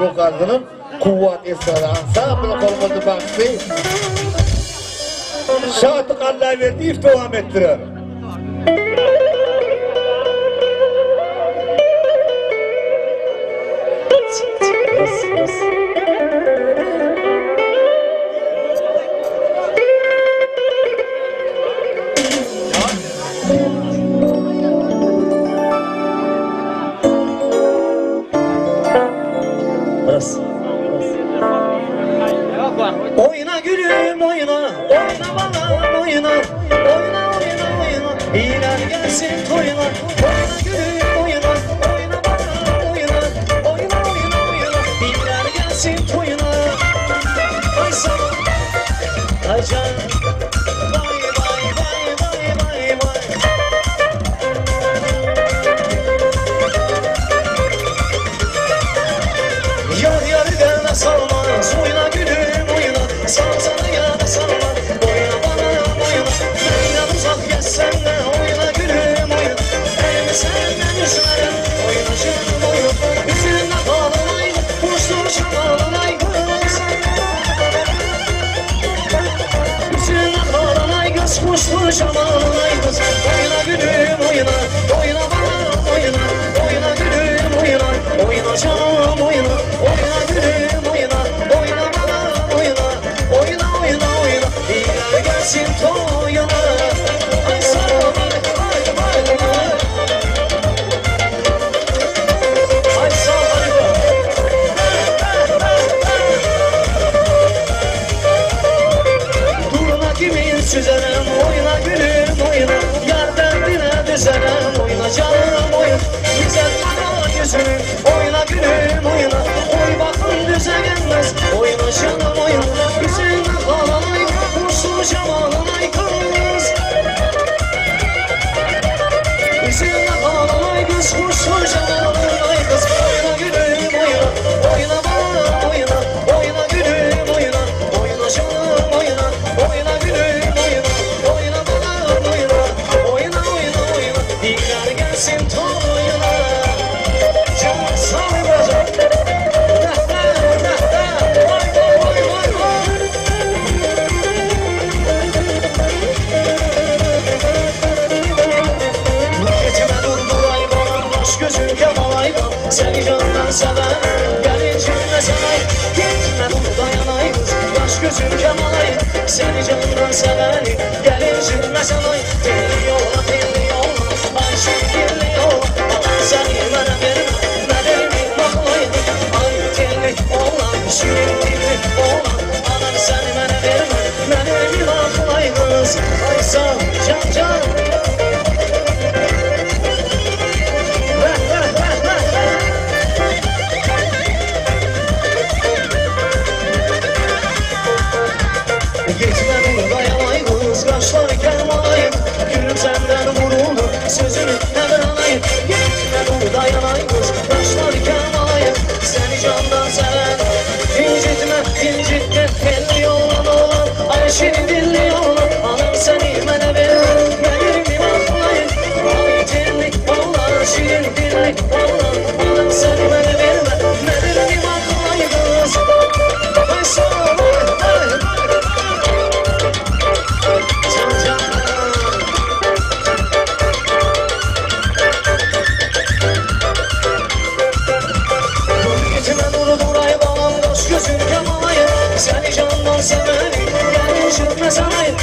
Bu kadının kuvvet esrarı ansamblı kolumuzu baktı. Şatık Allah verdi, devam ettirir. Oyna gülüm oyna, oyna bana oyna, oyna oyna oyna, iyiler gelsin toyuna. Oyna gülüm oyna, oyna bana oyna, oyna oyna oyna, iyiler gelsin toyuna. Ay sana, ay can, vay vay vay vay vay vay. Yar yar gelme salmaz, oyna gülüm oyna. Salsana ya da salma, oyna bana oyna. Benden uzak geçsen de oyna gülüm oyna. Elimi senden üzmerim, oyna canım oyna. Üzerine bağlanay, kuştur şabalanay kız. Üzerine bağlanay kız, kuştur şabalanay kız. Oyna gülüm oyna, oyna bana oyna. Oyna gülüm oyna, oyna canım oyna. Oyna gülüm oyna, oyna bana oyna. Oyna oyna oyna, iyiler gelsin toyuna. Ay sana vay vay vay vay. Ay sana durma kimin süzerim, oyna gülüm oyna. Yar derdine düzerim, oyna canım oyna. Güzel bana yüzünü, oyna gülüm oyna. Oy bakın düze gelmez, oyna canım oyna. Güzel bağlanay, kuşlu şabalanay kız. Güzel bağlanay kız, kuşlu şabalanay kız. Oyna gülüm oyna, oyna bana oyna. Oyna gülüm oyna, oyna canım oyna. Oyna gülüm oyna, oyna bana oyna. Oyna oyna oyna, iyiler gelsin toyuna. Canım sağ olacak. Gözüm kemalaydı, seni candan seven. Gelin cümle sanay, gitme dur dayanay kız. Yaş gözüm kemalaydı, seni candan seven. Gelin cümle sanay, telli yola telli yola. Ayşe telli yola, seni bana verin. Benim baklaydı, ay telli oğlan. Şirin telli oğlan, anam seni bana verme. Benim baklaydı kız, ay sağ can can. Gitme dayanay kız, kaşları kermanayım. Gülüm senden vuruldu, sözünü hemen alayım. Gitme dayanay kız, kaşları kermanayım. Seni candan seven, incitme, incitme. Telli olan olan, ay şirin dilli olan. Anam seni bana ver, benim aklayım. Ay telli olan, şirin dilli olan. Anam seni bana verme, benim aklayım kız. Ay sana ay. Gözüm kemalayım, seni candan severim. Gelin şüphe sanayım,